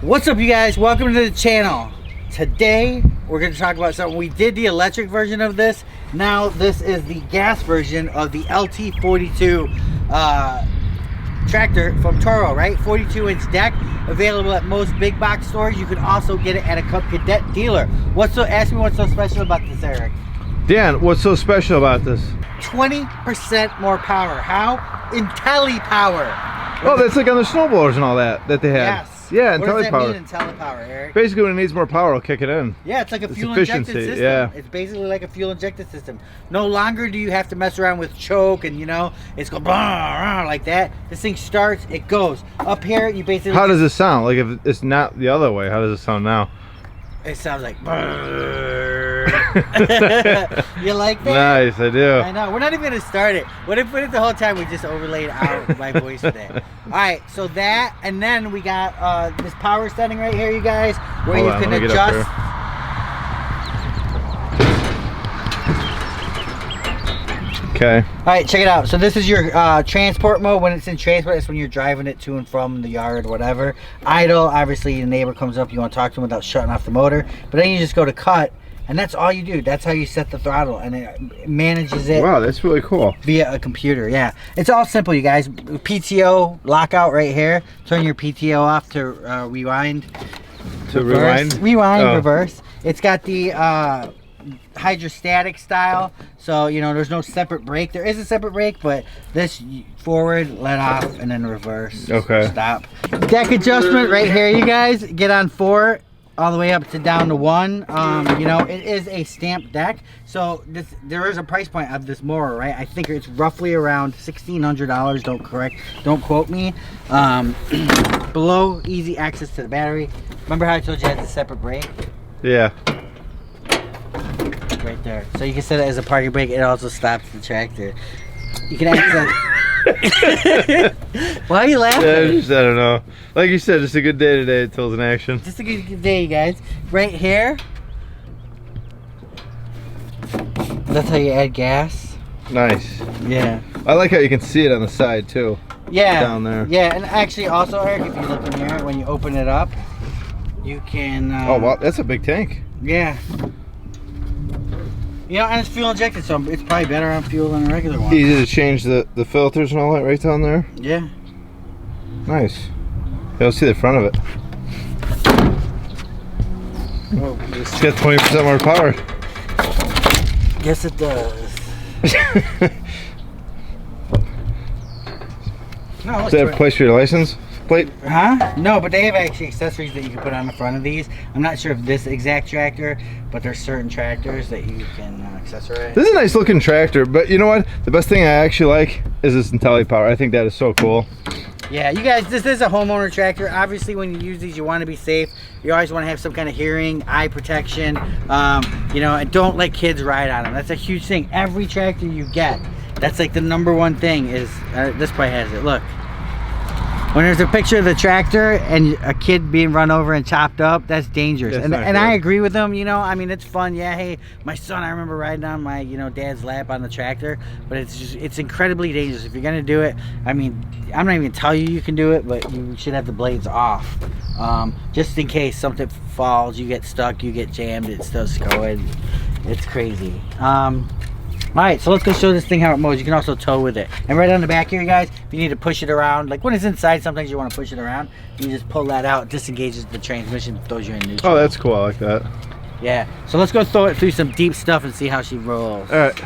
What's up, you guys? Welcome to the channel. Today we're going to talk about something. We did the electric version of this. Now this is the gas version of the LT42 tractor from Toro, right? 42-inch deck, available at most big box stores. You can also get it at a Cub Cadet dealer. Ask me what's so special about this, Eric. Dan, what's so special about this? 20% more power. How? IntelliPower. Oh, that's like on the snowblowers and all that they had. Yes. Yeah, what does that IntelliPower. mean, IntelliPower, Eric? Basically, when it needs more power, it'll kick it in. Yeah, it's like a fuel injected system. Yeah. It's basically like a fuel injected system. No longer do you have to mess around with choke and, you know, it's go blah, blah, like that. This thing starts, it goes. Up here, you basically... How does it sound? Like if it's not the other way, how does it sound now? It sounds like... You like that? Nice, I do. I know. We're not even going to start it. What if the whole time we just overlaid out my voice with it? Alright, so that, and then we got this power setting right here, you guys, where you can adjust. Okay. Alright, check it out. So this is your transport mode. When it's in transport, it's when you're driving it to and from the yard, whatever. Idle, obviously the neighbor comes up, you want to talk to him without shutting off the motor. But then you just go to cut, and that's all you do. That's how you set the throttle, and it manages it. Wow, that's really cool. Via a computer, yeah. It's all simple, you guys. PTO lockout right here. Turn your PTO off to rewind. To rewind? Rewind, reverse. It's got the hydrostatic style, so you know there's no separate brake. There is a separate brake, but this forward, let off, and then reverse. Okay. Stop. Deck adjustment right here, you guys. Get on 4 all the way up to down to 1. You know, it is a stamped deck, so there is a price point of this mower, right? I think it's roughly around $1,600. Don't quote me. Below, easy access to the battery. Remember how I told you it has a separate brake? Yeah. Right there, so you can set it as a parking brake. It also stops the tractor. You can access. Why are you laughing? Yeah, I don't know. Like you said, just a good day today until it's in action. Just a good day, you guys. Right here, that's how you add gas. Nice. Yeah. I like how you can see it on the side too. Yeah. Down there. Yeah, and actually also, Eric, if you look in here, when you open it up, you can... oh, wow, that's a big tank. Yeah. You know, and it's fuel injected, so it's probably better on fuel than a regular one. Easy to change the filters and all that right down there. Yeah. Nice. You'll see the front of it. Oh, It's got 20% more power. Yes, it does. No, Does that have a place for your license plate? Huh? No, but they have actually accessories that you can put on the front of these. I'm not sure if this exact tractor, but there's certain tractors that you can accessorize. This is a nice looking tractor, but you know what? The best thing I actually like is this IntelliPower. I think that is so cool. Yeah, you guys, this is a homeowner tractor. Obviously, when you use these, you want to be safe. You always want to have some kind of hearing, eye protection. You know, and don't let kids ride on them. That's a huge thing. Every tractor you get, that's like the #1 thing is, this probably has it, look. When there's a picture of the tractor and a kid being run over and chopped up, that's dangerous. That's and I agree with them, you know, I mean, it's fun. Yeah, hey, my son, I remember riding on my, you know, dad's lap on the tractor, but it's incredibly dangerous. If you're going to do it, I mean, I'm not even tell you can do it, but you should have the blades off. Just in case something falls, you get stuck, you get jammed, it starts going. It's crazy. Alright, so let's go show this thing how it moves. You can also tow with it. And right on the back here, you guys, if you need to push it around, like when it's inside, sometimes you want to push it around. You just pull that out, disengages the transmission, throws you in neutral. Oh, that's cool. I like that. Yeah, so let's go throw it through some deep stuff and see how she rolls. Alright.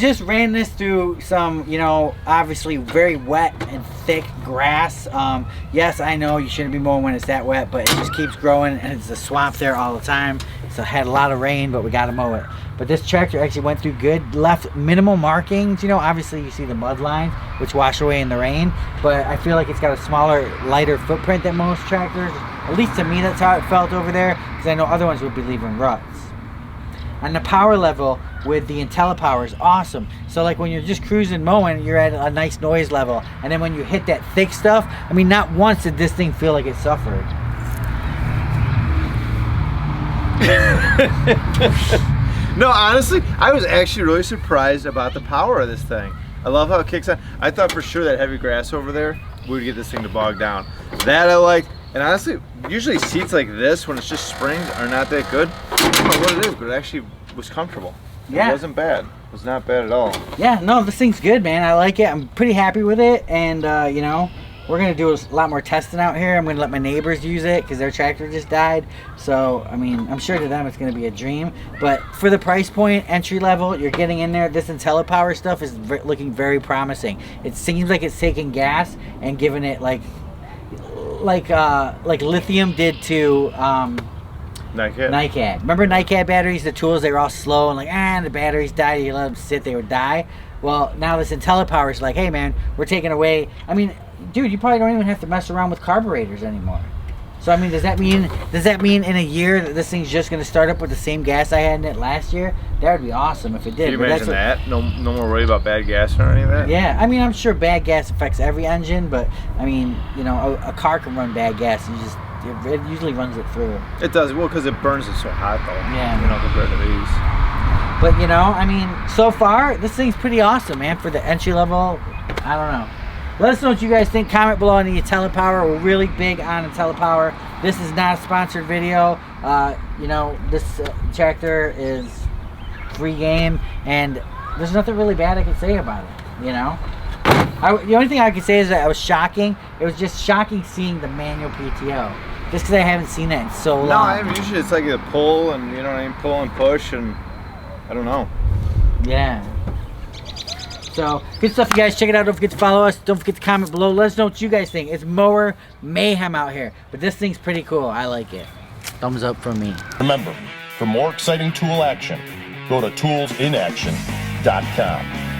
just ran this through some, you know, obviously very wet and thick grass. Yes, I know you shouldn't be mowing when it's that wet, but it just keeps growing and it's a swamp there all the time. So it had a lot of rain, but we got to mow it. But this tractor actually went through good, left minimal markings. You know, obviously you see the mud lines, which wash away in the rain, but I feel like it's got a smaller, lighter footprint than most tractors. At least to me, that's how it felt over there, because I know other ones would be leaving ruts. And the power level with the IntelliPower is awesome. So like when you're just cruising mowing, you're at a nice noise level. And then when you hit that thick stuff, I mean, not once did this thing feel like it suffered. No, honestly, I was actually really surprised about the power of this thing. I love how it kicks on. I thought for sure that heavy grass over there would get this thing to bog down. That I liked. And honestly, usually seats like this, when it's just springs, are not that good. I don't know what it is, but it actually was comfortable. Yeah. It wasn't bad. It was not bad at all. Yeah, no, this thing's good, man. I like it. I'm pretty happy with it. And, you know, we're going to do a lot more testing out here. I'm going to let my neighbors use it because their tractor just died. So, I mean, I'm sure to them it's going to be a dream. But for the price point, entry level, you're getting in there. This IntelliPower stuff is looking very promising. It seems like it's taking gas and giving it like lithium did to NiCad. Remember NiCad batteries, the tools, they were all slow and like, the batteries died, you let them sit, they would die. Well, now this IntelliPower is like, hey man, we're taking away, I mean, dude, you probably don't even have to mess around with carburetors anymore. So I mean, does that mean in a year that this thing's just gonna start up with the same gas I had in it last year? That would be awesome if it did. Can you imagine that? No more worry about bad gas or any of that? Yeah, I mean, I'm sure bad gas affects every engine, but I mean, you know, a car can run bad gas. It usually runs it through. It does, well, because it burns it so hot though. Yeah. You know, compared to these. But you know, I mean, so far this thing's pretty awesome, man. For the entry level, I don't know. Let us know what you guys think. Comment below on the IntelliPower. We're really big on IntelliPower. This is not a sponsored video. You know, this tractor is free game, and there's nothing really bad I can say about it. You know, the only thing I can say is that it was shocking. It was just shocking seeing the manual PTO, just because I haven't seen it in so long. No, I mean, usually it's like a pull, and you know what I mean, pull and push, and I don't know. Yeah. So, good stuff, you guys. Check it out. Don't forget to follow us. Don't forget to comment below. Let us know what you guys think. It's mower mayhem out here. But this thing's pretty cool. I like it. Thumbs up from me. Remember, for more exciting tool action, go to toolsinaction.com.